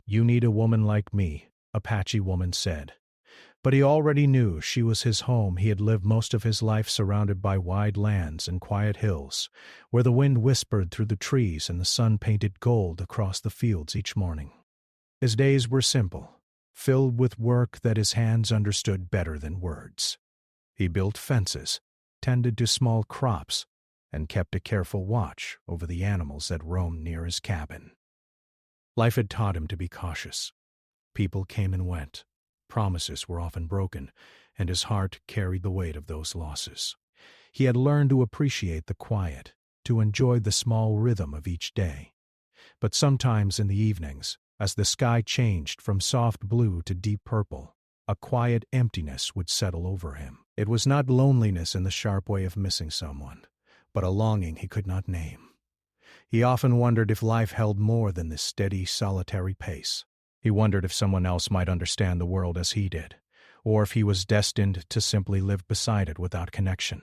"You need a woman like me," Apache woman said. But he already knew she was his home. He had lived most of his life surrounded by wide lands and quiet hills, where the wind whispered through the trees and the sun painted gold across the fields each morning. His days were simple, filled with work that his hands understood better than words. He built fences, tended to small crops, and kept a careful watch over the animals that roamed near his cabin. Life had taught him to be cautious. People came and went. Promises were often broken, and his heart carried the weight of those losses. He had learned to appreciate the quiet, to enjoy the small rhythm of each day. But sometimes in the evenings, as the sky changed from soft blue to deep purple, a quiet emptiness would settle over him. It was not loneliness in the sharp way of missing someone, but a longing he could not name. He often wondered if life held more than this steady, solitary pace. He wondered if someone else might understand the world as he did, or if he was destined to simply live beside it without connection.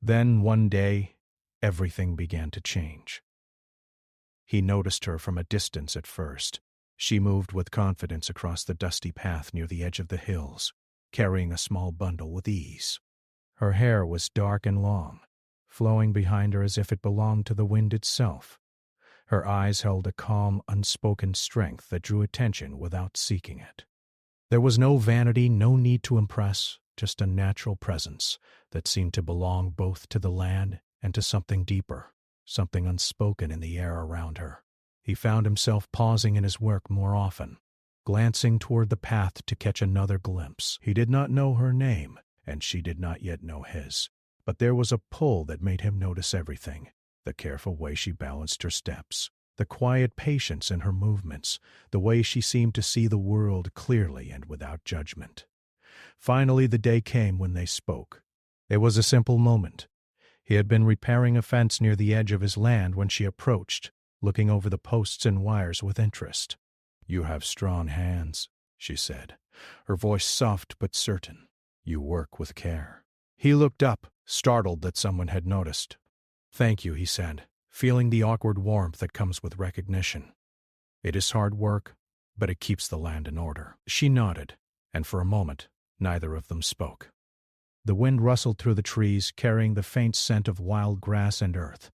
Then, one day, everything began to change. He noticed her from a distance at first. She moved with confidence across the dusty path near the edge of the hills, carrying a small bundle with ease. Her hair was dark and long, flowing behind her as if it belonged to the wind itself. Her eyes held a calm, unspoken strength that drew attention without seeking it. There was no vanity, no need to impress, just a natural presence that seemed to belong both to the land and to something deeper, something unspoken in the air around her. He found himself pausing in his work more often, glancing toward the path to catch another glimpse. He did not know her name, and she did not yet know his, but there was a pull that made him notice everything. The careful way she balanced her steps, the quiet patience in her movements, the way she seemed to see the world clearly and without judgment. Finally, the day came when they spoke. It was a simple moment. He had been repairing a fence near the edge of his land when she approached, looking over the posts and wires with interest. "You have strong hands," she said, her voice soft but certain. "You work with care." He looked up, startled that someone had noticed. "Thank you," he said, feeling the awkward warmth that comes with recognition. "It is hard work, but it keeps the land in order." She nodded, and for a moment, neither of them spoke. The wind rustled through the trees, carrying the faint scent of wild grass and earth.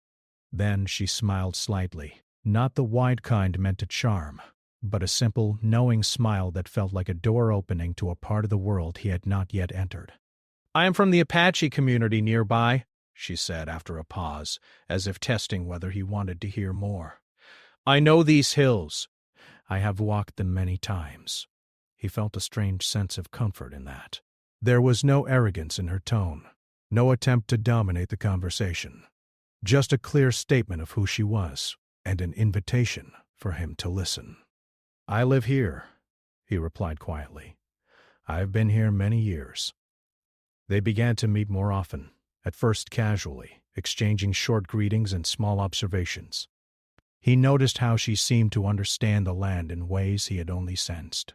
Then she smiled slightly, not the wide kind meant to charm, but a simple, knowing smile that felt like a door opening to a part of the world he had not yet entered. "I am from the Apache community nearby," she said after a pause, as if testing whether he wanted to hear more. "I know these hills. I have walked them many times." He felt a strange sense of comfort in that. There was no arrogance in her tone, no attempt to dominate the conversation, just a clear statement of who she was, and an invitation for him to listen. "I live here," he replied quietly. "I've been here many years." They began to meet more often, at first casually, exchanging short greetings and small observations. He noticed how she seemed to understand the land in ways he had only sensed.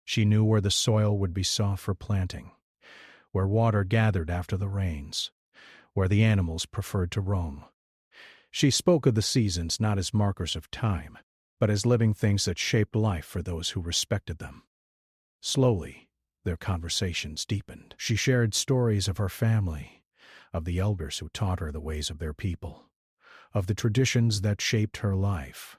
She knew where the soil would be soft for planting, where water gathered after the rains, where the animals preferred to roam. She spoke of the seasons not as markers of time, but as living things that shaped life for those who respected them. Slowly, their conversations deepened. She shared stories of her family, of the elders who taught her the ways of their people, of the traditions that shaped her life.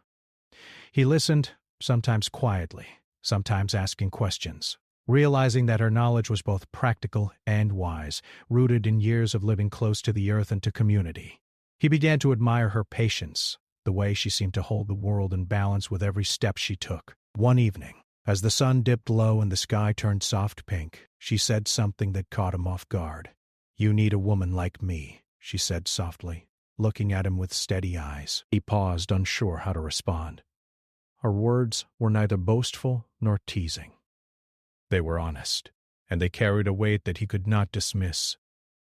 He listened, sometimes quietly, sometimes asking questions, realizing that her knowledge was both practical and wise, rooted in years of living close to the earth and to community. He began to admire her patience, the way she seemed to hold the world in balance with every step she took. One evening, as the sun dipped low and the sky turned soft pink, she said something that caught him off guard. "You need a woman like me," she said softly, looking at him with steady eyes. He paused, unsure how to respond. Her words were neither boastful nor teasing. They were honest, and they carried a weight that he could not dismiss.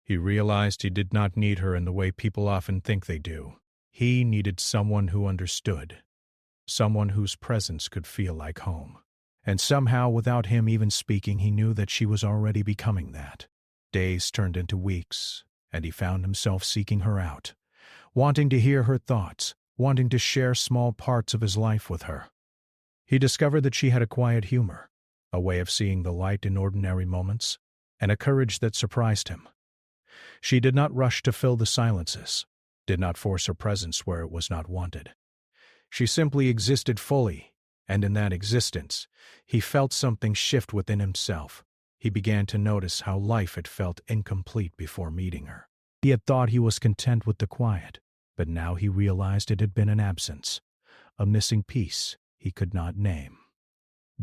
He realized he did not need her in the way people often think they do. He needed someone who understood, someone whose presence could feel like home. And somehow, without him even speaking, he knew that she was already becoming that. Days turned into weeks, and he found himself seeking her out, wanting to hear her thoughts, wanting to share small parts of his life with her. He discovered that she had a quiet humor, a way of seeing the light in ordinary moments, and a courage that surprised him. She did not rush to fill the silences, did not force her presence where it was not wanted. She simply existed fully, and in that existence, he felt something shift within himself. He began to notice how life had felt incomplete before meeting her. He had thought he was content with the quiet, but now he realized it had been an absence, a missing piece he could not name.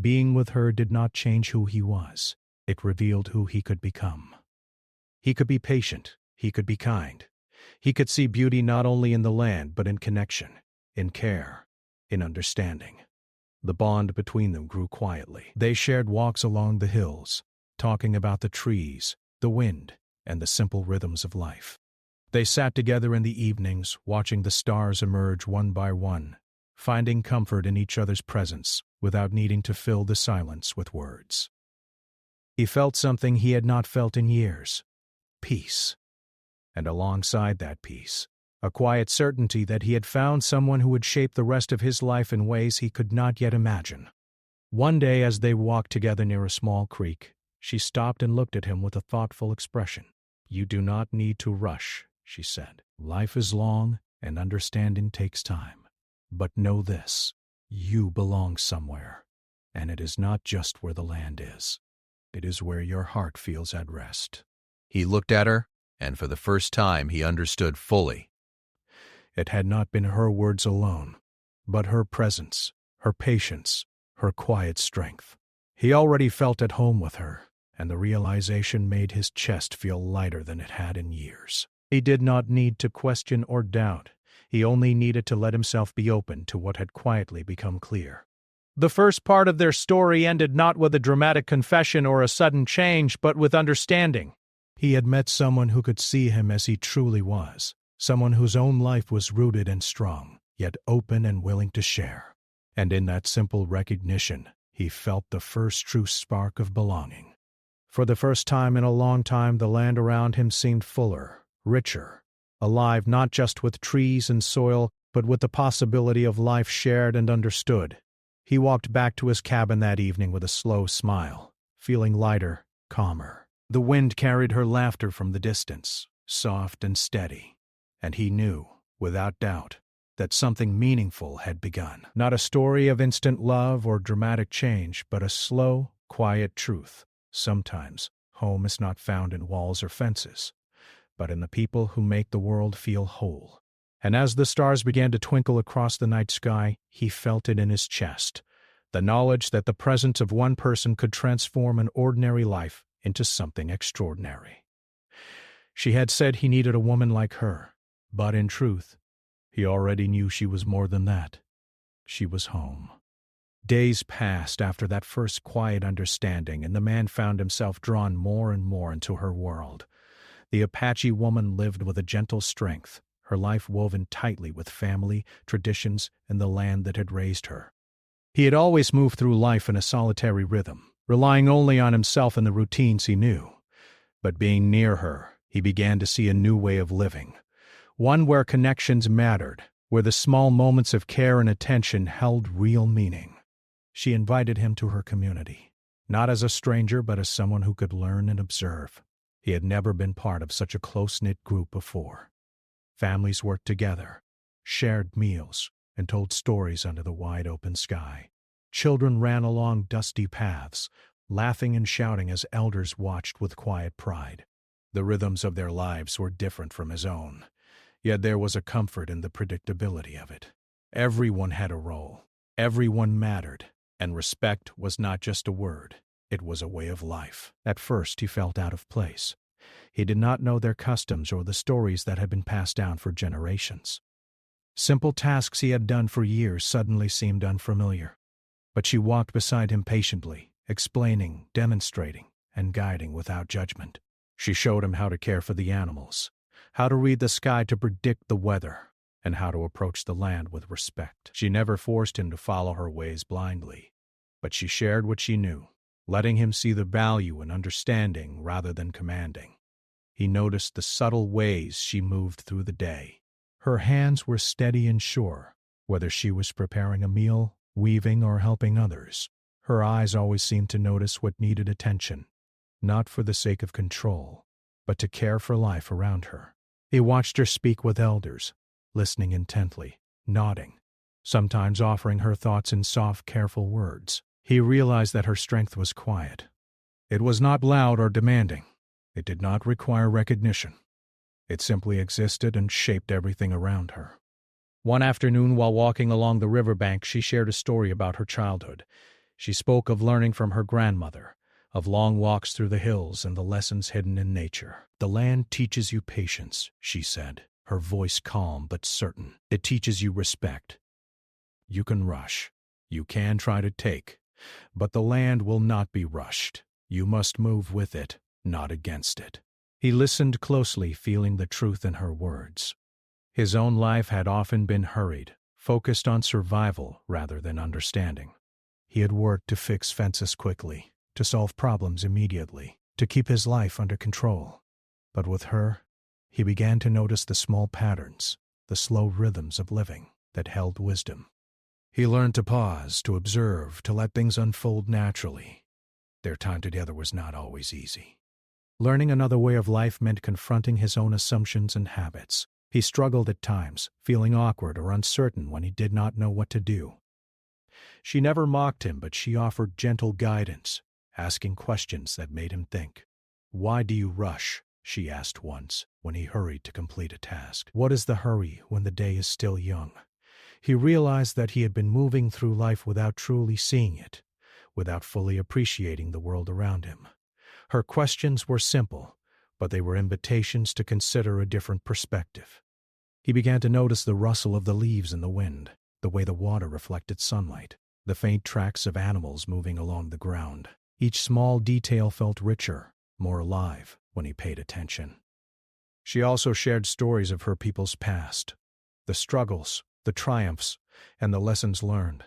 Being with her did not change who he was. It revealed who he could become. He could be patient. He could be kind. He could see beauty not only in the land, but in connection, in care, in understanding. The bond between them grew quietly. They shared walks along the hills, talking about the trees, the wind, and the simple rhythms of life. They sat together in the evenings, watching the stars emerge one by one, finding comfort in each other's presence without needing to fill the silence with words. He felt something he had not felt in years: peace. And alongside that peace, a quiet certainty that he had found someone who would shape the rest of his life in ways he could not yet imagine. One day, as they walked together near a small creek, she stopped and looked at him with a thoughtful expression. "You do not need to rush," she said. "Life is long, and understanding takes time. But know this, you belong somewhere, and it is not just where the land is. It is where your heart feels at rest." He looked at her, and for the first time he understood fully. It had not been her words alone, but her presence, her patience, her quiet strength. He already felt at home with her, and the realization made his chest feel lighter than it had in years. He did not need to question or doubt. He only needed to let himself be open to what had quietly become clear. The first part of their story ended not with a dramatic confession or a sudden change, but with understanding. He had met someone who could see him as he truly was, someone whose own life was rooted and strong, yet open and willing to share. And in that simple recognition, he felt the first true spark of belonging. For the first time in a long time, the land around him seemed fuller, richer, alive not just with trees and soil, but with the possibility of life shared and understood. He walked back to his cabin that evening with a slow smile, feeling lighter, calmer. The wind carried her laughter from the distance, soft and steady, and he knew, without doubt, that something meaningful had begun. Not a story of instant love or dramatic change, but a slow, quiet truth. Sometimes, home is not found in walls or fences, but in the people who make the world feel whole. And as the stars began to twinkle across the night sky, he felt it in his chest, the knowledge that the presence of one person could transform an ordinary life into something extraordinary. She had said he needed a woman like her, but in truth, he already knew she was more than that. She was home. Days passed after that first quiet understanding, and the man found himself drawn more and more into her world. The Apache woman lived with a gentle strength, her life woven tightly with family, traditions, and the land that had raised her. He had always moved through life in a solitary rhythm, relying only on himself and the routines he knew. But being near her, he began to see a new way of living, one where connections mattered, where the small moments of care and attention held real meaning. She invited him to her community, not as a stranger but as someone who could learn and observe. He had never been part of such a close-knit group before. Families worked together, shared meals, and told stories under the wide-open sky. Children ran along dusty paths, laughing and shouting as elders watched with quiet pride. The rhythms of their lives were different from his own, yet there was a comfort in the predictability of it. Everyone had a role, everyone mattered, and respect was not just a word, it was a way of life. At first he felt out of place. He did not know their customs or the stories that had been passed down for generations. Simple tasks he had done for years suddenly seemed unfamiliar. But she walked beside him patiently, explaining, demonstrating, and guiding without judgment. She showed him how to care for the animals, how to read the sky to predict the weather, and how to approach the land with respect. She never forced him to follow her ways blindly, but she shared what she knew, letting him see the value in understanding rather than commanding. He noticed the subtle ways she moved through the day. Her hands were steady and sure, whether she was preparing a meal, weaving or helping others. Her eyes always seemed to notice what needed attention, not for the sake of control, but to care for life around her. He watched her speak with elders, listening intently, nodding, sometimes offering her thoughts in soft, careful words. He realized that her strength was quiet. It was not loud or demanding. It did not require recognition. It simply existed and shaped everything around her. One afternoon, while walking along the riverbank, she shared a story about her childhood. She spoke of learning from her grandmother, of long walks through the hills and the lessons hidden in nature. "The land teaches you patience," she said, her voice calm but certain. "It teaches you respect. You can rush. You can try to take. But the land will not be rushed. You must move with it, not against it." He listened closely, feeling the truth in her words. His own life had often been hurried, focused on survival rather than understanding. He had worked to fix fences quickly, to solve problems immediately, to keep his life under control. But with her, he began to notice the small patterns, the slow rhythms of living that held wisdom. He learned to pause, to observe, to let things unfold naturally. Their time together was not always easy. Learning another way of life meant confronting his own assumptions and habits. He struggled at times, feeling awkward or uncertain when he did not know what to do. She never mocked him, but she offered gentle guidance, asking questions that made him think. "Why do you rush?" she asked once, when he hurried to complete a task. "What is the hurry when the day is still young?" He realized that he had been moving through life without truly seeing it, without fully appreciating the world around him. Her questions were simple, but they were invitations to consider a different perspective. He began to notice the rustle of the leaves in the wind, the way the water reflected sunlight, the faint tracks of animals moving along the ground. Each small detail felt richer, more alive, when he paid attention. She also shared stories of her people's past, the struggles, the triumphs, and the lessons learned.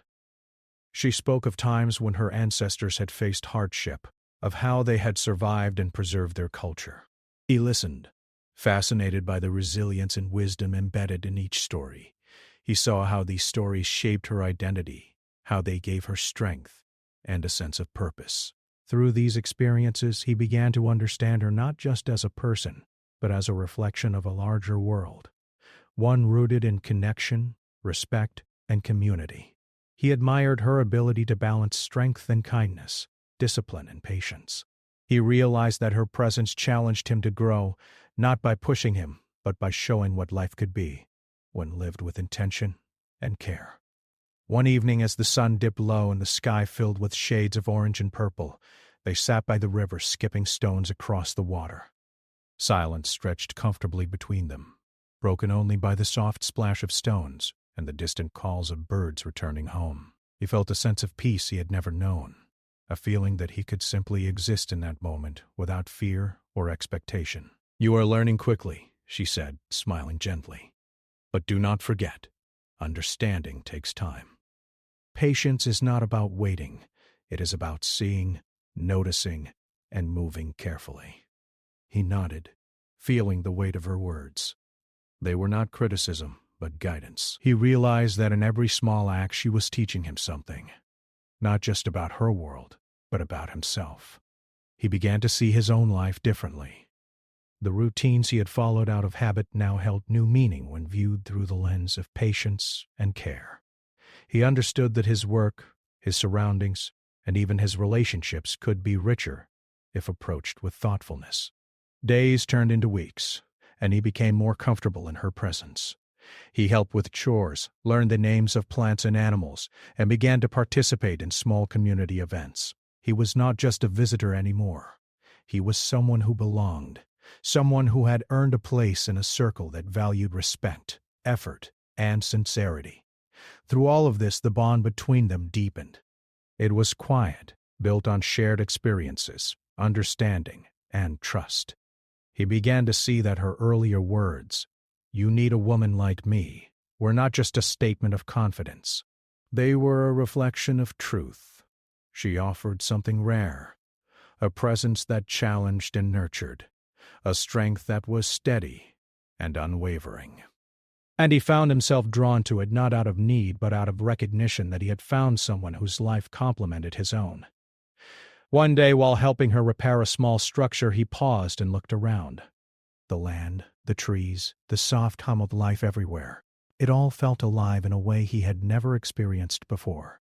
She spoke of times when her ancestors had faced hardship, of how they had survived and preserved their culture. He listened, fascinated by the resilience and wisdom embedded in each story. He saw how these stories shaped her identity, how they gave her strength and a sense of purpose. Through these experiences, he began to understand her not just as a person, but as a reflection of a larger world, one rooted in connection, respect, and community. He admired her ability to balance strength and kindness, discipline and patience. He realized that her presence challenged him to grow, not by pushing him, but by showing what life could be, when lived with intention and care. One evening, as the sun dipped low and the sky filled with shades of orange and purple, they sat by the river, skipping stones across the water. Silence stretched comfortably between them, broken only by the soft splash of stones and the distant calls of birds returning home. He felt a sense of peace he had never known, a feeling that he could simply exist in that moment without fear or expectation. "You are learning quickly," she said, smiling gently. "But do not forget, understanding takes time. Patience is not about waiting. It is about seeing, noticing, and moving carefully." He nodded, feeling the weight of her words. They were not criticism, but guidance. He realized that in every small act she was teaching him something, not just about her world, but about himself. He began to see his own life differently. The routines he had followed out of habit now held new meaning when viewed through the lens of patience and care. He understood that his work, his surroundings, and even his relationships could be richer if approached with thoughtfulness. Days turned into weeks, and he became more comfortable in her presence. He helped with chores, learned the names of plants and animals, and began to participate in small community events. He was not just a visitor anymore. He was someone who belonged, someone who had earned a place in a circle that valued respect, effort, and sincerity. Through all of this, the bond between them deepened. It was quiet, built on shared experiences, understanding, and trust. He began to see that her earlier words, "You need a woman like me," were not just a statement of confidence. They were a reflection of truth. She offered something rare, a presence that challenged and nurtured, a strength that was steady and unwavering. And he found himself drawn to it not out of need but out of recognition that he had found someone whose life complemented his own. One day, while helping her repair a small structure, he paused and looked around. The land, the trees, the soft hum of life everywhere. It all felt alive in a way he had never experienced before.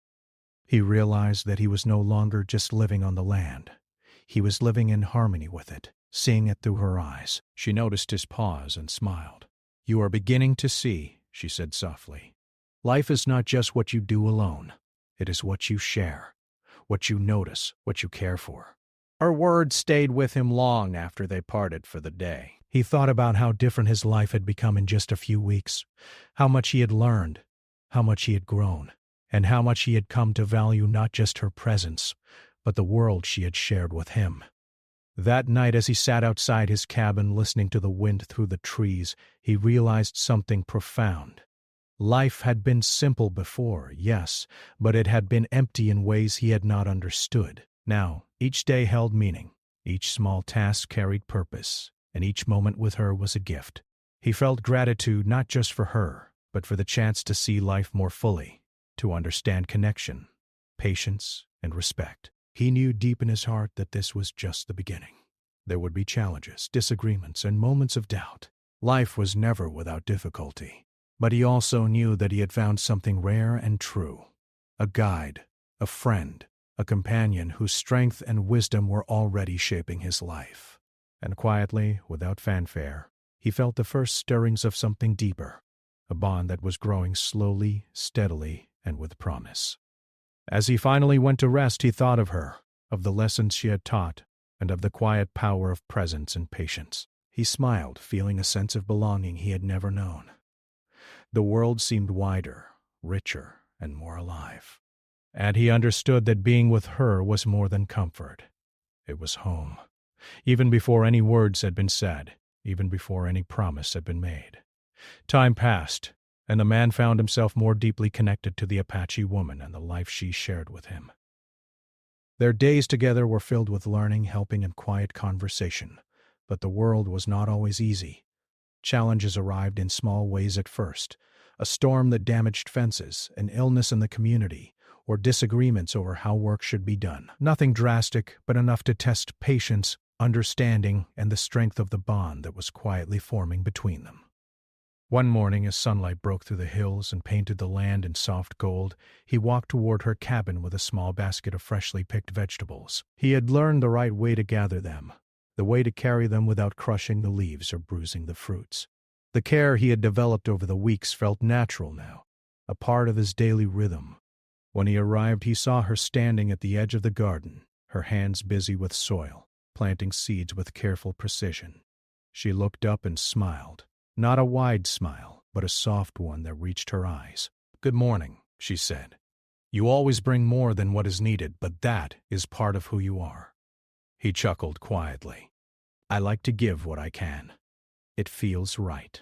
He realized that he was no longer just living on the land. He was living in harmony with it, seeing it through her eyes. She noticed his pause and smiled. "You are beginning to see," she said softly. "Life is not just what you do alone. It is what you share, what you notice, what you care for." Her words stayed with him long after they parted for the day. He thought about how different his life had become in just a few weeks, how much he had learned, how much he had grown, and how much he had come to value not just her presence, but the world she had shared with him. That night, as he sat outside his cabin listening to the wind through the trees, he realized something profound. Life had been simple before, yes, but it had been empty in ways he had not understood. Now, each day held meaning, each small task carried purpose, and each moment with her was a gift. He felt gratitude not just for her, but for the chance to see life more fully, to understand connection, patience, and respect. He knew deep in his heart that this was just the beginning. There would be challenges, disagreements, and moments of doubt. Life was never without difficulty. But he also knew that he had found something rare and true. A guide, a friend, a companion whose strength and wisdom were already shaping his life. And quietly, without fanfare, he felt the first stirrings of something deeper, a bond that was growing slowly, steadily, and with promise. As he finally went to rest, he thought of her, of the lessons she had taught, and of the quiet power of presence and patience. He smiled, feeling a sense of belonging he had never known. The world seemed wider, richer, and more alive. And he understood that being with her was more than comfort. It was home. Even before any words had been said, even before any promise had been made. Time passed, and the man found himself more deeply connected to the Apache woman and the life she shared with him. Their days together were filled with learning, helping, and quiet conversation, but the world was not always easy. Challenges arrived in small ways at first, a storm that damaged fences, an illness in the community, or disagreements over how work should be done. Nothing drastic, but enough to test patience, understanding, and the strength of the bond that was quietly forming between them. One morning, as sunlight broke through the hills and painted the land in soft gold, he walked toward her cabin with a small basket of freshly picked vegetables. He had learned the right way to gather them, the way to carry them without crushing the leaves or bruising the fruits. The care he had developed over the weeks felt natural now, a part of his daily rhythm. When he arrived, he saw her standing at the edge of the garden, her hands busy with soil, planting seeds with careful precision. She looked up and smiled. Not a wide smile, but a soft one that reached her eyes. "Good morning," she said. "You always bring more than what is needed, but that is part of who you are." He chuckled quietly. "I like to give what I can. It feels right."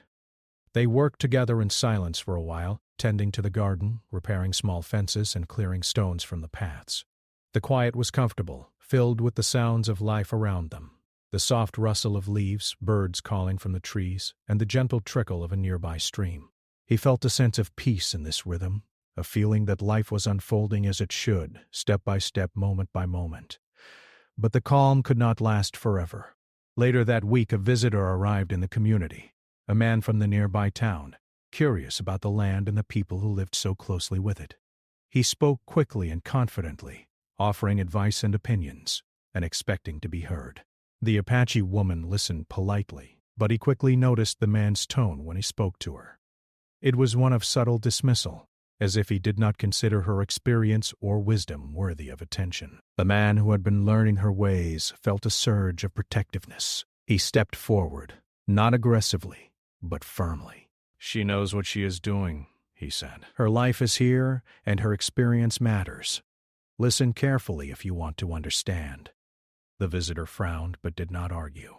They worked together in silence for a while, tending to the garden, repairing small fences, and clearing stones from the paths. The quiet was comfortable, filled with the sounds of life around them. The soft rustle of leaves, birds calling from the trees, and the gentle trickle of a nearby stream. He felt a sense of peace in this rhythm, a feeling that life was unfolding as it should, step by step, moment by moment. But the calm could not last forever. Later that week, a visitor arrived in the community, a man from the nearby town, curious about the land and the people who lived so closely with it. He spoke quickly and confidently, offering advice and opinions, and expecting to be heard. The Apache woman listened politely, but he quickly noticed the man's tone when he spoke to her. It was one of subtle dismissal, as if he did not consider her experience or wisdom worthy of attention. The man who had been learning her ways felt a surge of protectiveness. He stepped forward, not aggressively, but firmly. "She knows what she is doing," he said. "Her life is here, and her experience matters. Listen carefully if you want to understand." The visitor frowned but did not argue.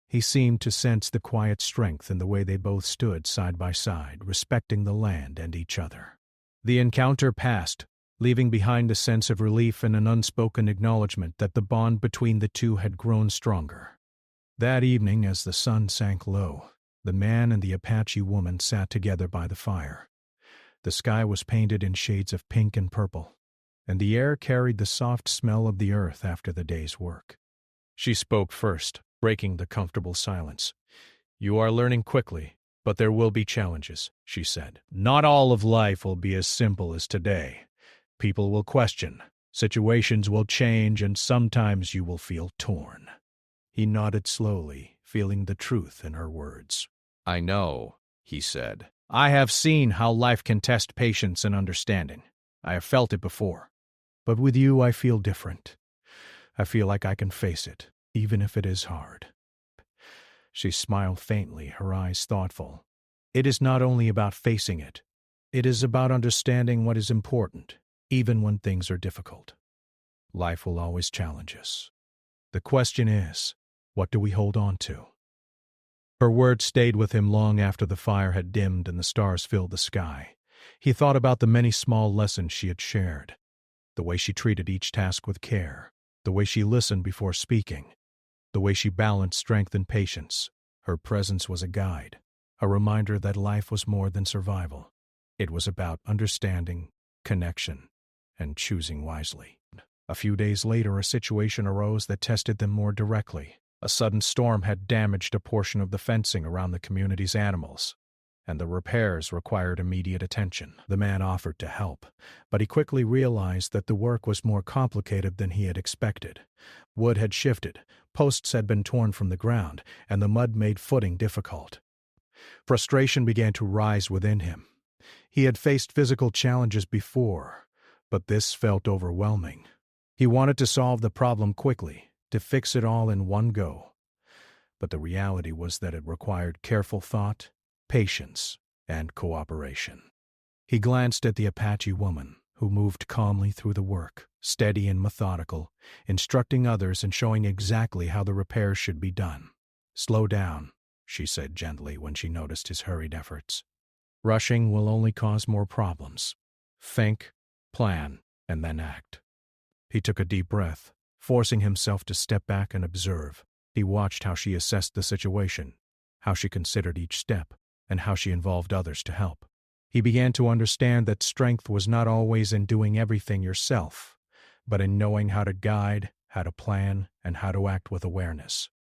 He seemed to sense the quiet strength in the way they both stood side by side, respecting the land and each other. The encounter passed, leaving behind a sense of relief and an unspoken acknowledgement that the bond between the two had grown stronger. That evening, as the sun sank low, The man and the Apache woman sat together by the fire. The sky was painted in shades of pink and purple, and the air carried the soft smell of the earth after the day's work. She spoke first, breaking the comfortable silence. "You are learning quickly, but there will be challenges," she said. "Not all of life will be as simple as today. People will question, situations will change, and sometimes you will feel torn." He nodded slowly, feeling the truth in her words. "I know," he said. "I have seen how life can test patience and understanding. I have felt it before. But with you, I feel different. I feel like I can face it, even if it is hard." She smiled faintly, her eyes thoughtful. "It is not only about facing it. It is about understanding what is important, even when things are difficult. Life will always challenge us. The question is, what do we hold on to?" Her words stayed with him long after the fire had dimmed and the stars filled the sky. He thought about the many small lessons she had shared, the way she treated each task with care, the way she listened before speaking, the way she balanced strength and patience. Her presence was a guide, a reminder that life was more than survival. It was about understanding, connection, and choosing wisely. A few days later, a situation arose that tested them more directly. A sudden storm had damaged a portion of the fencing around the community's animals, and the repairs required immediate attention. The man offered to help, but he quickly realized that the work was more complicated than he had expected. Wood had shifted, posts had been torn from the ground, and the mud made footing difficult. Frustration began to rise within him. He had faced physical challenges before, but this felt overwhelming. He wanted to solve the problem quickly, to fix it all in one go. But the reality was that it required careful thought, patience, and cooperation. He glanced at the Apache woman, who moved calmly through the work, steady and methodical, instructing others and showing exactly how the repairs should be done. "Slow down," she said gently when she noticed his hurried efforts. "Rushing will only cause more problems. Think, plan, and then act." He took a deep breath, forcing himself to step back and observe. He watched how she assessed the situation, how she considered each step, and how she involved others to help. He began to understand that strength was not always in doing everything yourself, but in knowing how to guide, how to plan, and how to act with awareness.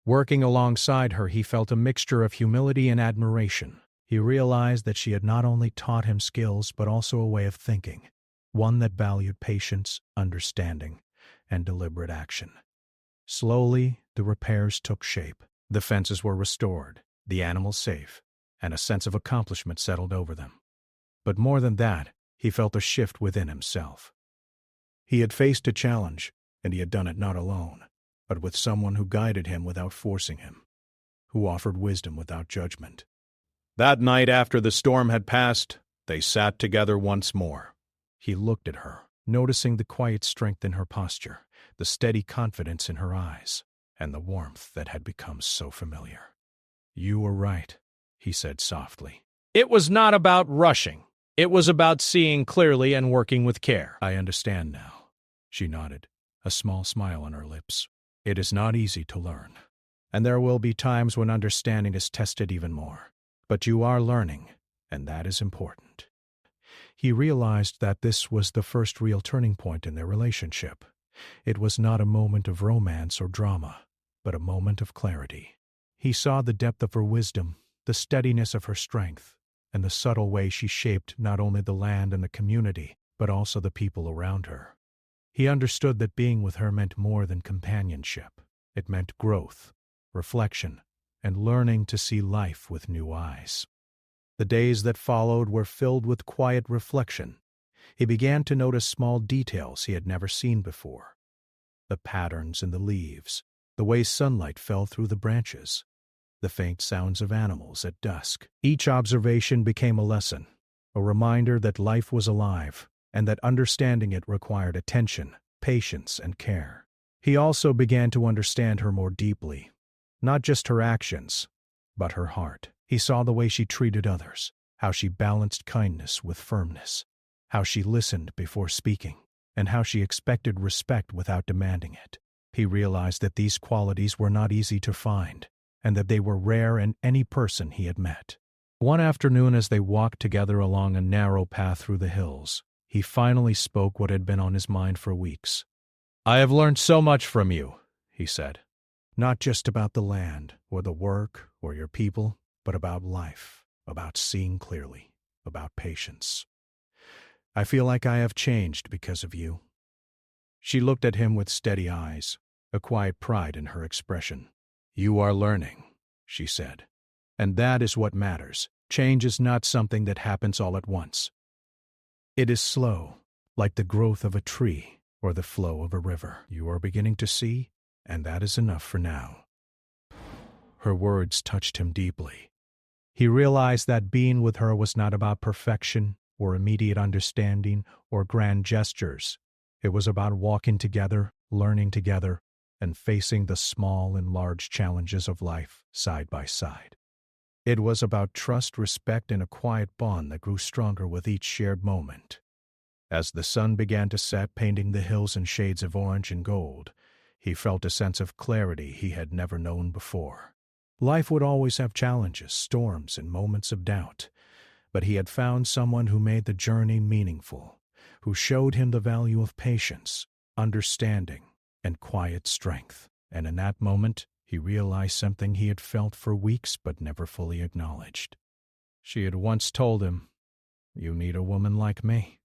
Working alongside her, he felt a mixture of humility and admiration. He realized that she had not only taught him skills, but also a way of thinking, one that valued patience, understanding, and deliberate action. Slowly, the repairs took shape. The fences were restored, the animals safe, and a sense of accomplishment settled over them. But more than that, he felt a shift within himself. He had faced a challenge, and he had done it not alone, but with someone who guided him without forcing him, who offered wisdom without judgment. That night after the storm had passed, they sat together once more. He looked at her, noticing the quiet strength in her posture, the steady confidence in her eyes, and the warmth that had become so familiar. "You were right," he said softly. "It was not about rushing. It was about seeing clearly and working with care." "I understand now," she nodded, a small smile on her lips. "It is not easy to learn, and there will be times when understanding is tested even more. But you are learning, and that is important." He realized that this was the first real turning point in their relationship. It was not a moment of romance or drama, but a moment of clarity. He saw the depth of her wisdom, the steadiness of her strength, and the subtle way she shaped not only the land and the community, but also the people around her. He understood that being with her meant more than companionship. It meant growth, reflection, and learning to see life with new eyes. The days that followed were filled with quiet reflection. He began to notice small details he had never seen before. The patterns in the leaves, the way sunlight fell through the branches, the faint sounds of animals at dusk. Each observation became a lesson, a reminder that life was alive, and that understanding it required attention, patience, and care. He also began to understand her more deeply, not just her actions, but her heart. He saw the way she treated others, how she balanced kindness with firmness, how she listened before speaking, and how she expected respect without demanding it. He realized that these qualities were not easy to find, and that they were rare in any person he had met. One afternoon, as they walked together along a narrow path through the hills, he finally spoke what had been on his mind for weeks. "I have learned so much from you," he said. "Not just about the land, or the work, or your people, but about life, about seeing clearly, about patience. I feel like I have changed because of you." She looked at him with steady eyes, a quiet pride in her expression. "You are learning," she said. "And that is what matters. Change is not something that happens all at once. It is slow, like the growth of a tree or the flow of a river. You are beginning to see, and that is enough for now." Her words touched him deeply. He realized that being with her was not about perfection or immediate understanding or grand gestures. It was about walking together, learning together, and facing the small and large challenges of life side by side. It was about trust, respect, and a quiet bond that grew stronger with each shared moment. As the sun began to set, painting the hills in shades of orange and gold, he felt a sense of clarity he had never known before. Life would always have challenges, storms, and moments of doubt, but he had found someone who made the journey meaningful, who showed him the value of patience, understanding, and quiet strength. And in that moment, he realized something he had felt for weeks but never fully acknowledged. She had once told him, "You need a woman like me."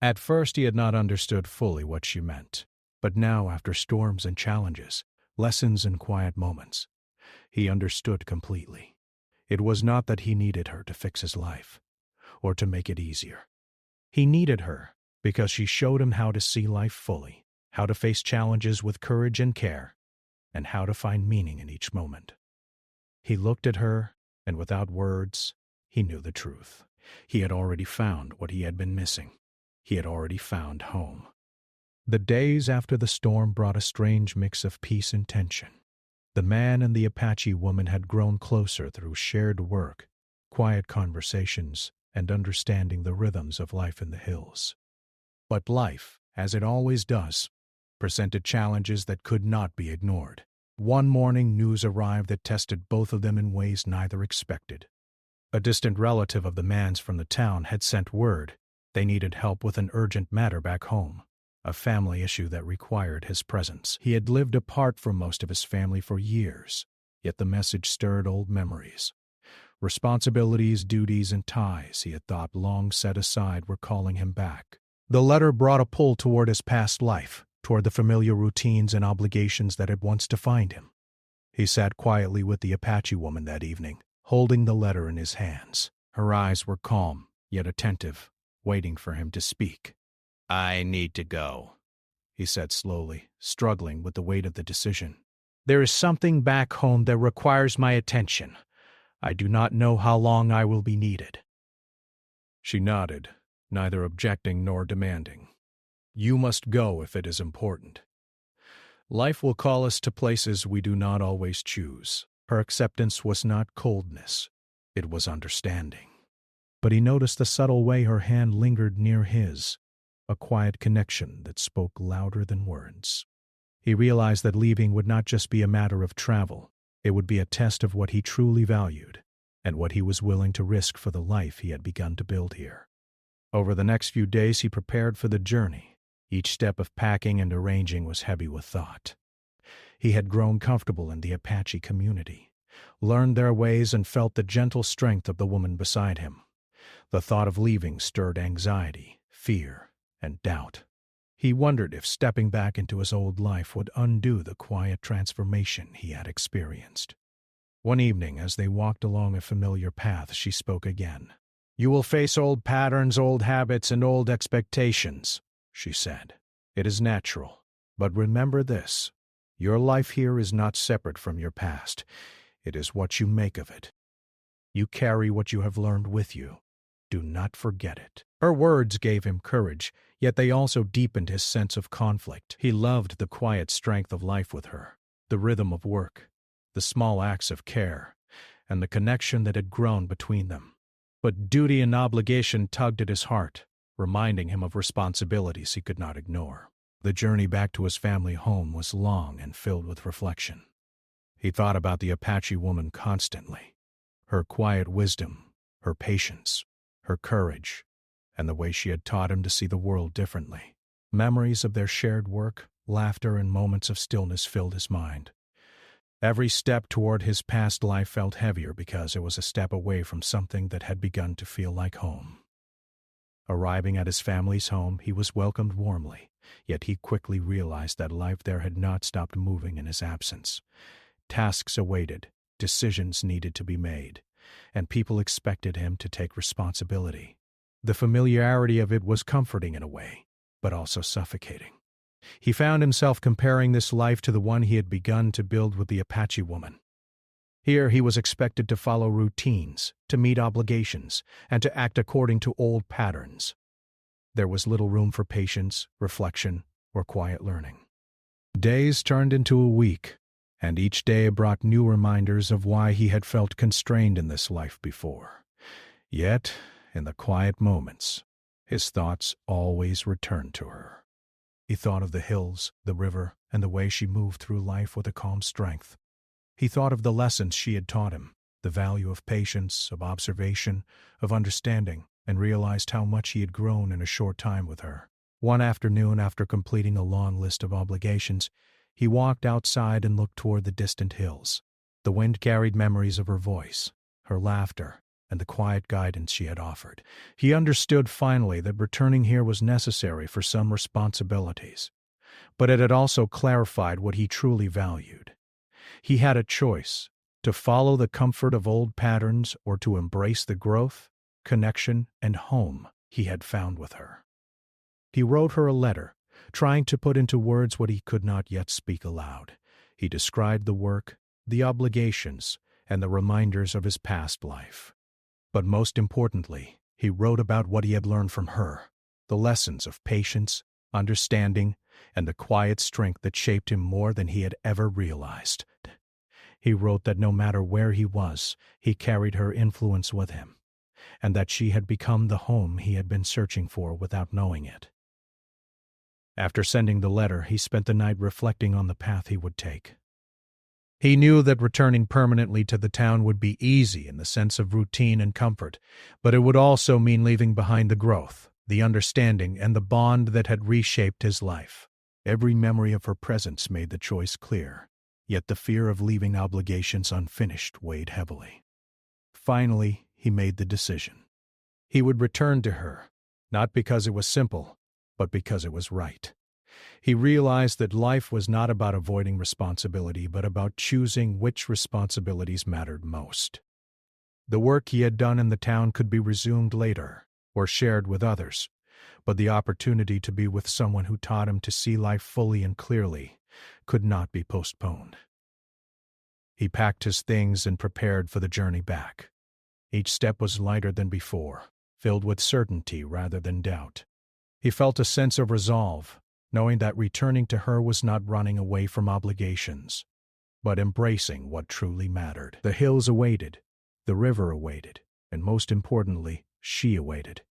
At first he had not understood fully what she meant, but now, after storms and challenges, lessons and quiet moments, he understood completely. It was not that he needed her to fix his life, or to make it easier. He needed her because she showed him how to see life fully, how to face challenges with courage and care, and how to find meaning in each moment. He looked at her, and without words, he knew the truth. He had already found what he had been missing. He had already found home. The days after the storm brought a strange mix of peace and tension. The man and the Apache woman had grown closer through shared work, quiet conversations, and understanding the rhythms of life in the hills. But life, as it always does, presented challenges that could not be ignored. One morning, news arrived that tested both of them in ways neither expected. A distant relative of the man's from the town had sent word they needed help with an urgent matter back home, a family issue that required his presence. He had lived apart from most of his family for years, yet the message stirred old memories. Responsibilities, duties, and ties he had thought long set aside were calling him back. The letter brought a pull toward his past life, toward the familiar routines and obligations that had once defined him. He sat quietly with the Apache woman that evening, holding the letter in his hands. Her eyes were calm, yet attentive, waiting for him to speak. "I need to go," he said slowly, struggling with the weight of the decision. "There is something back home that requires my attention. I do not know how long I will be needed." She nodded, neither objecting nor demanding. "You must go if it is important. Life will call us to places we do not always choose." Her acceptance was not coldness, it was understanding. But he noticed the subtle way her hand lingered near his, a quiet connection that spoke louder than words. He realized that leaving would not just be a matter of travel, it would be a test of what he truly valued and what he was willing to risk for the life he had begun to build here. Over the next few days he prepared for the journey. Each step of packing and arranging was heavy with thought. He had grown comfortable in the Apache community, learned their ways, and felt the gentle strength of the woman beside him. The thought of leaving stirred anxiety, fear, and doubt. He wondered if stepping back into his old life would undo the quiet transformation he had experienced. One evening, as they walked along a familiar path, she spoke again. "You will face old patterns, old habits, and old expectations," she said. "It is natural. But remember this. Your life here is not separate from your past. It is what you make of it. You carry what you have learned with you. Do not forget it." Her words gave him courage, yet they also deepened his sense of conflict. He loved the quiet strength of life with her, the rhythm of work, the small acts of care, and the connection that had grown between them. But duty and obligation tugged at his heart, reminding him of responsibilities he could not ignore. The journey back to his family home was long and filled with reflection. He thought about the Apache woman constantly. Her quiet wisdom, her patience, her courage, and the way she had taught him to see the world differently. Memories of their shared work, laughter, and moments of stillness filled his mind. Every step toward his past life felt heavier because it was a step away from something that had begun to feel like home. Arriving at his family's home, he was welcomed warmly, yet he quickly realized that life there had not stopped moving in his absence. Tasks awaited, decisions needed to be made, and people expected him to take responsibility. The familiarity of it was comforting in a way, but also suffocating. He found himself comparing this life to the one he had begun to build with the Apache woman. Here he was expected to follow routines, to meet obligations, and to act according to old patterns. There was little room for patience, reflection, or quiet learning. Days turned into a week, and each day brought new reminders of why he had felt constrained in this life before. Yet, in the quiet moments, his thoughts always returned to her. He thought of the hills, the river, and the way she moved through life with a calm strength. He thought of the lessons she had taught him, the value of patience, of observation, of understanding, and realized how much he had grown in a short time with her. One afternoon, after completing a long list of obligations, he walked outside and looked toward the distant hills. The wind carried memories of her voice, her laughter, and the quiet guidance she had offered. He understood finally that returning here was necessary for some responsibilities, but it had also clarified what he truly valued. He had a choice: to follow the comfort of old patterns or to embrace the growth, connection, and home he had found with her. He wrote her a letter, trying to put into words what he could not yet speak aloud. He described the work, the obligations, and the reminders of his past life. But most importantly, he wrote about what he had learned from her, the lessons of patience, understanding, and the quiet strength that shaped him more than he had ever realized. He wrote that no matter where he was, he carried her influence with him, and that she had become the home he had been searching for without knowing it. After sending the letter, he spent the night reflecting on the path he would take. He knew that returning permanently to the town would be easy in the sense of routine and comfort, but it would also mean leaving behind the growth, the understanding, and the bond that had reshaped his life. Every memory of her presence made the choice clear, yet the fear of leaving obligations unfinished weighed heavily. Finally, he made the decision. He would return to her, not because it was simple, but because it was right. He realized that life was not about avoiding responsibility, but about choosing which responsibilities mattered most. The work he had done in the town could be resumed later, or shared with others, but the opportunity to be with someone who taught him to see life fully and clearly could not be postponed. He packed his things and prepared for the journey back. Each step was lighter than before, filled with certainty rather than doubt. He felt a sense of resolve, knowing that returning to her was not running away from obligations, but embracing what truly mattered. The hills awaited, the river awaited, and most importantly, she awaited.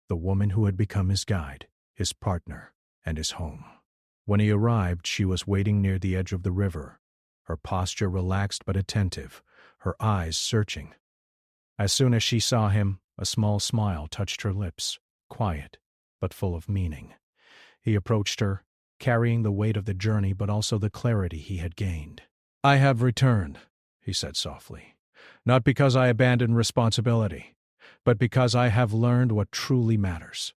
The woman who had become his guide, his partner, and his home. When he arrived, she was waiting near the edge of the river, her posture relaxed but attentive, her eyes searching. As soon as she saw him, a small smile touched her lips, quiet, but full of meaning. He approached her, carrying the weight of the journey but also the clarity he had gained. "I have returned," he said softly, "not because I abandoned responsibility, but because I have learned what truly matters.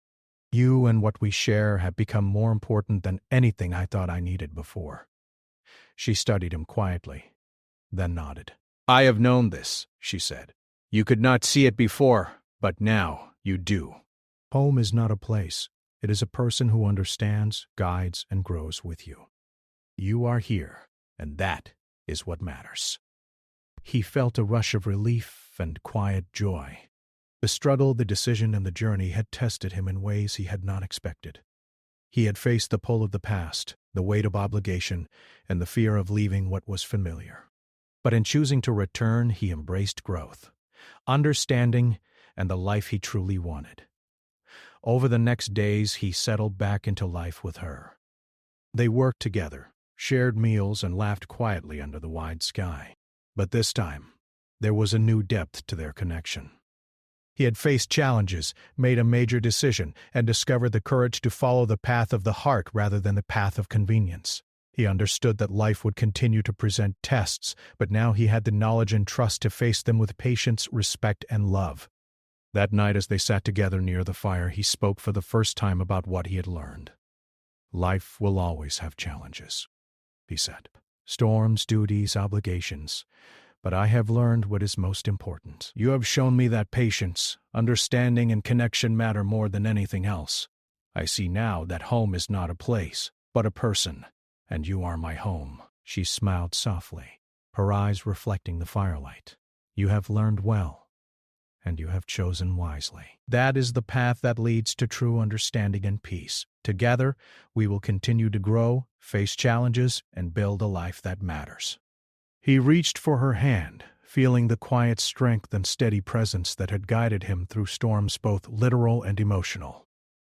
You and what we share have become more important than anything I thought I needed before." She studied him quietly, then nodded. "I have known this," she said. "You could not see it before, but now you do." Home is not a place. It is a person who understands, guides, and grows with you. You are here, and that is what matters. He felt a rush of relief and quiet joy. The struggle, the decision, and the journey had tested him in ways he had not expected. He had faced the pull of the past, the weight of obligation, and the fear of leaving what was familiar. But in choosing to return, he embraced growth, understanding, and the life he truly wanted. Over the next days, he settled back into life with her. They worked together, shared meals, and laughed quietly under the wide sky. But this time, there was a new depth to their connection. He had faced challenges, made a major decision, and discovered the courage to follow the path of the heart rather than the path of convenience. He understood that life would continue to present tests, but now he had the knowledge and trust to face them with patience, respect, and love. That night, as they sat together near the fire, he spoke for the first time about what he had learned. "Life will always have challenges," he said. "Storms, duties, obligations. But I have learned what is most important. You have shown me that patience, understanding, and connection matter more than anything else. I see now that home is not a place, but a person, and you are my home." She smiled softly, her eyes reflecting the firelight. "You have learned well, and you have chosen wisely. That is the path that leads to true understanding and peace. Together, we will continue to grow, face challenges, and build a life that matters." He reached for her hand, feeling the quiet strength and steady presence that had guided him through storms both literal and emotional.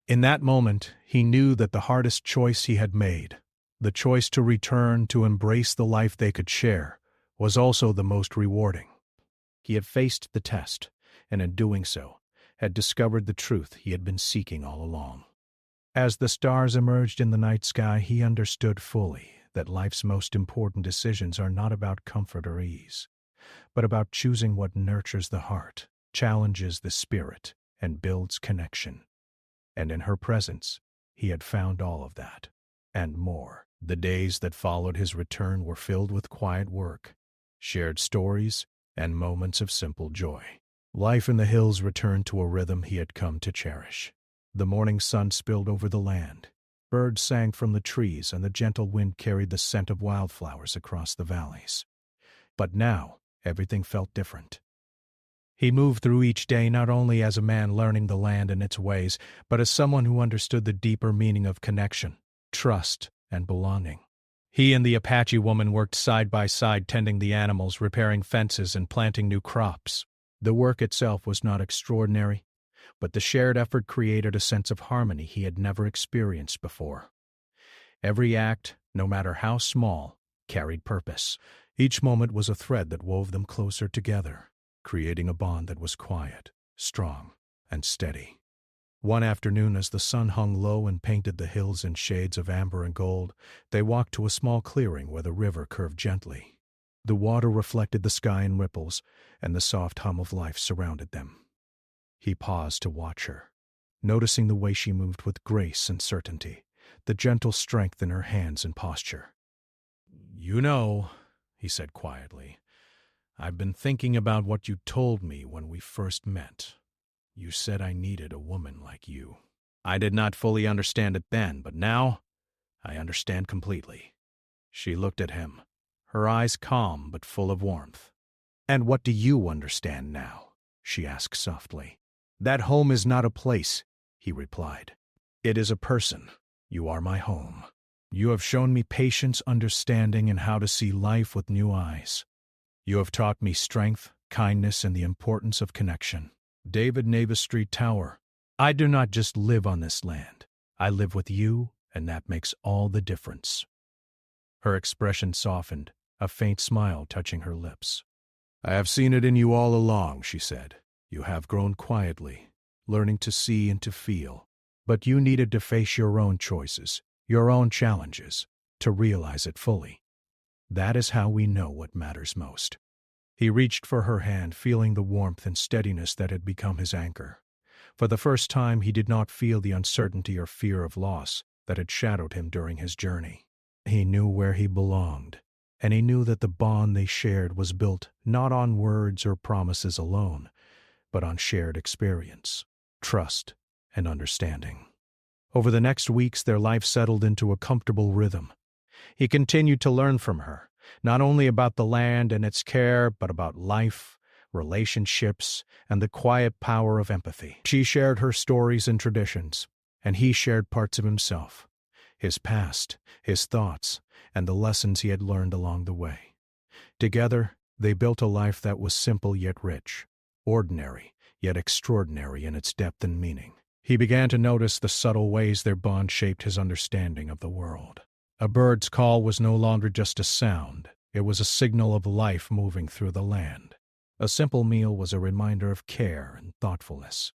In that moment, he knew that the hardest choice he had made, the choice to return to embrace the life they could share, was also the most rewarding. He had faced the test, and in doing so, had discovered the truth he had been seeking all along. As the stars emerged in the night sky, he understood fully that life's most important decisions are not about comfort or ease, but about choosing what nurtures the heart, challenges the spirit, and builds connection. And in her presence, he had found all of that, and more. The days that followed his return were filled with quiet work, shared stories, and moments of simple joy. Life in the hills returned to a rhythm he had come to cherish. The morning sun spilled over the land. Birds sang from the trees, and the gentle wind carried the scent of wildflowers across the valleys. But now, everything felt different. He moved through each day not only as a man learning the land and its ways, but as someone who understood the deeper meaning of connection, trust, and belonging. He and the Apache woman worked side by side, tending the animals, repairing fences, and planting new crops. The work itself was not extraordinary, but the shared effort created a sense of harmony he had never experienced before. Every act, no matter how small, carried purpose. Each moment was a thread that wove them closer together, creating a bond that was quiet, strong, and steady. One afternoon, as the sun hung low and painted the hills in shades of amber and gold, they walked to a small clearing where the river curved gently. The water reflected the sky in ripples, and the soft hum of life surrounded them. He paused to watch her, noticing the way she moved with grace and certainty, the gentle strength in her hands and posture. "You know," he said quietly, "I've been thinking about what you told me when we first met. You said I needed a woman like you. I did not fully understand it then, but now I understand completely." She looked at him, her eyes calm but full of warmth. "And what do you understand now?" she asked softly. "That home is not a place," he replied. "It is a person. You are my home. You have shown me patience, understanding, and how to see life with new eyes. You have taught me strength, kindness, and the importance of connection. David Navis Street Tower, I do not just live on this land. I live with you, and that makes all the difference." Her expression softened, a faint smile touching her lips. "I have seen it in you all along," she said. "You have grown quietly, learning to see and to feel. But you needed to face your own choices, your own challenges, to realize it fully. That is how we know what matters most." He reached for her hand, feeling the warmth and steadiness that had become his anchor. For the first time, he did not feel the uncertainty or fear of loss that had shadowed him during his journey. He knew where he belonged, and he knew that the bond they shared was built not on words or promises alone, but on shared experience, trust, and understanding. Over the next weeks, their life settled into a comfortable rhythm. He continued to learn from her, not only about the land and its care, but about life, relationships, and the quiet power of empathy. She shared her stories and traditions, and he shared parts of himself, his past, his thoughts, and the lessons he had learned along the way. Together, they built a life that was simple yet rich, ordinary yet extraordinary in its depth and meaning. He began to notice the subtle ways their bond shaped his understanding of the world. A bird's call was no longer just a sound, it was a signal of life moving through the land. A simple meal was a reminder of care and thoughtfulness.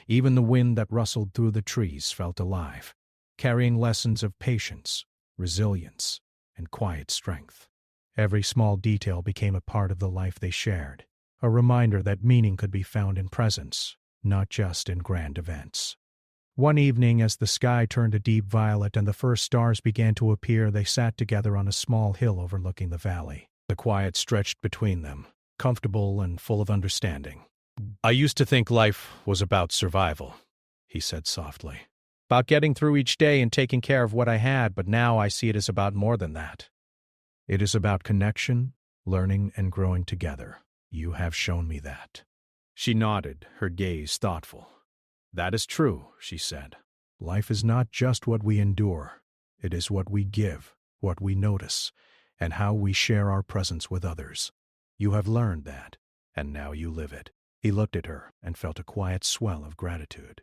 Even the wind that rustled through the trees felt alive, carrying lessons of patience, resilience, and quiet strength. Every small detail became a part of the life they shared, a reminder that meaning could be found in presence, not just in grand events. One evening, as the sky turned a deep violet and the first stars began to appear, they sat together on a small hill overlooking the valley. The quiet stretched between them, comfortable and full of understanding. "I used to think life was about survival," he said softly. "About getting through each day and taking care of what I had, but now I see it as about more than that. It is about connection, learning, and growing together. You have shown me that." She nodded, her gaze thoughtful. "That is true," she said. "Life is not just what we endure. It is what we give, what we notice, and how we share our presence with others. You have learned that, and now you live it." He looked at her and felt a quiet swell of gratitude.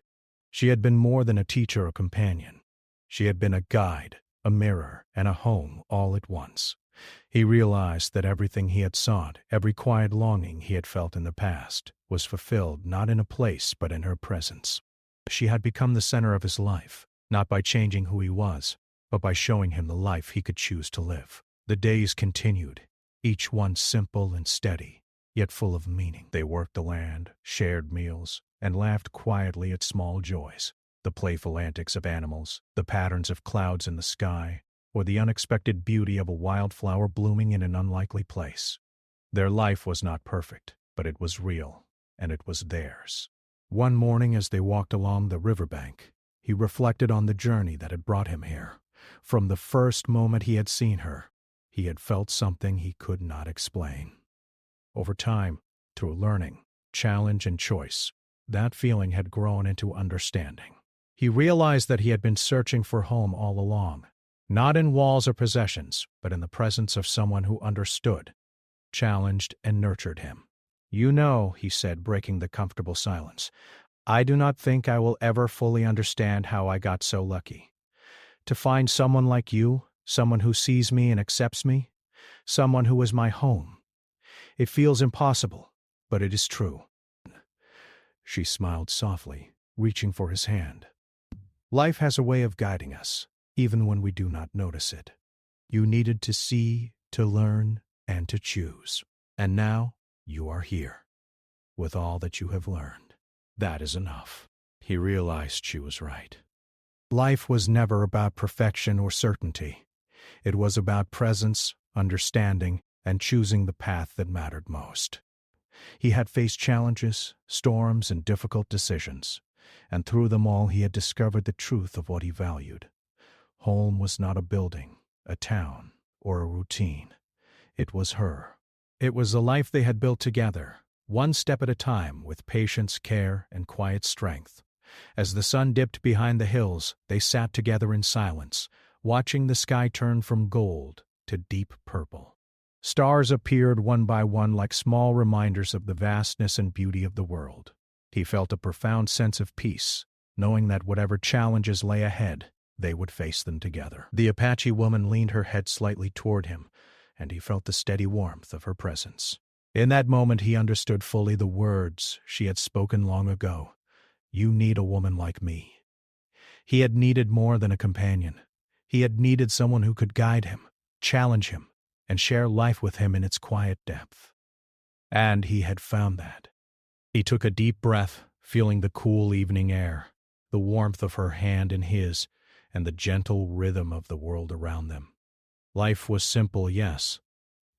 She had been more than a teacher or companion. She had been a guide, a mirror, and a home all at once. He realized that everything he had sought, every quiet longing he had felt in the past, was fulfilled not in a place but in her presence. She had become the center of his life, not by changing who he was, but by showing him the life he could choose to live. The days continued, each one simple and steady, yet full of meaning. They worked the land, shared meals, and laughed quietly at small joys, the playful antics of animals, the patterns of clouds in the sky, or the unexpected beauty of a wildflower blooming in an unlikely place. Their life was not perfect, but it was real, and it was theirs. One morning as they walked along the riverbank, he reflected on the journey that had brought him here. From the first moment he had seen her, he had felt something he could not explain. Over time, through learning, challenge, and choice, that feeling had grown into understanding. He realized that he had been searching for home all along, not in walls or possessions, but in the presence of someone who understood, challenged, and nurtured him. "You know," he said, breaking the comfortable silence, "I do not think I will ever fully understand how I got so lucky. To find someone like you, someone who sees me and accepts me, someone who is my home. It feels impossible, but it is true." She smiled softly, reaching for his hand. "Life has a way of guiding us, even when we do not notice it. You needed to see, to learn, and to choose. And now you are here, with all that you have learned. That is enough." He realized she was right. Life was never about perfection or certainty. It was about presence, understanding, and choosing the path that mattered most. He had faced challenges, storms, and difficult decisions, and through them all he had discovered the truth of what he valued. Home was not a building, a town, or a routine. It was her. It was the life they had built together, one step at a time, with patience, care, and quiet strength. As the sun dipped behind the hills, they sat together in silence, watching the sky turn from gold to deep purple. Stars appeared one by one like small reminders of the vastness and beauty of the world. He felt a profound sense of peace, knowing that whatever challenges lay ahead, they would face them together. The Apache woman leaned her head slightly toward him, and he felt the steady warmth of her presence. In that moment he understood fully the words she had spoken long ago. "You need a woman like me." He had needed more than a companion. He had needed someone who could guide him, challenge him, and share life with him in its quiet depth. And he had found that. He took a deep breath, feeling the cool evening air, the warmth of her hand in his, and the gentle rhythm of the world around them. Life was simple, yes,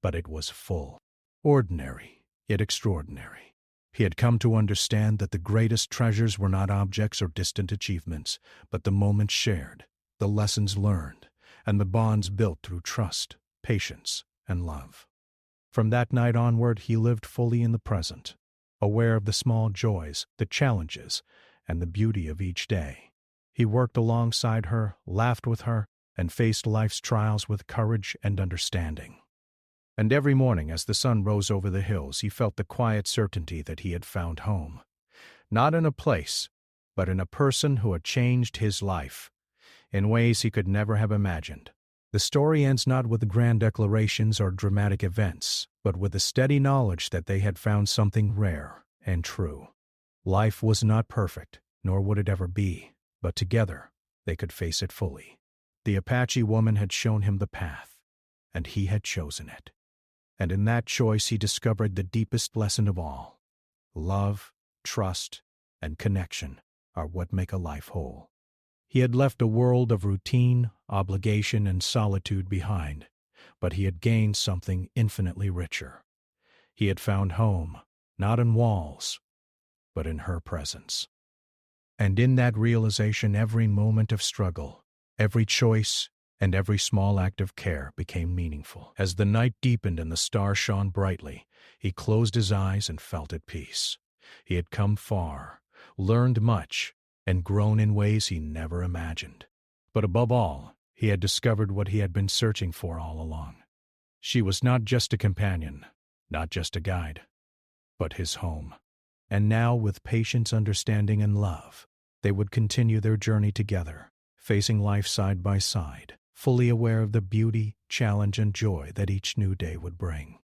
but it was full. Ordinary, yet extraordinary. He had come to understand that the greatest treasures were not objects or distant achievements, but the moments shared, the lessons learned, and the bonds built through trust, patience, and love. From that night onward, he lived fully in the present, aware of the small joys, the challenges, and the beauty of each day. He worked alongside her, laughed with her, and faced life's trials with courage and understanding. And every morning as the sun rose over the hills, he felt the quiet certainty that he had found home. Not in a place, but in a person who had changed his life in ways he could never have imagined. The story ends not with grand declarations or dramatic events, but with the steady knowledge that they had found something rare and true. Life was not perfect, nor would it ever be, but together they could face it fully. The Apache woman had shown him the path, and he had chosen it. And in that choice he discovered the deepest lesson of all. Love, trust, and connection are what make a life whole. He had left a world of routine, obligation, and solitude behind, but he had gained something infinitely richer. He had found home, not in walls, but in her presence. And in that realization, every moment of struggle, every choice, and every small act of care became meaningful. As the night deepened and the stars shone brightly, he closed his eyes and felt at peace. He had come far, learned much, and grown in ways he never imagined. But above all, he had discovered what he had been searching for all along. She was not just a companion, not just a guide, but his home. And now, with patience, understanding, and love, they would continue their journey together, facing life side by side, fully aware of the beauty, challenge, and joy that each new day would bring.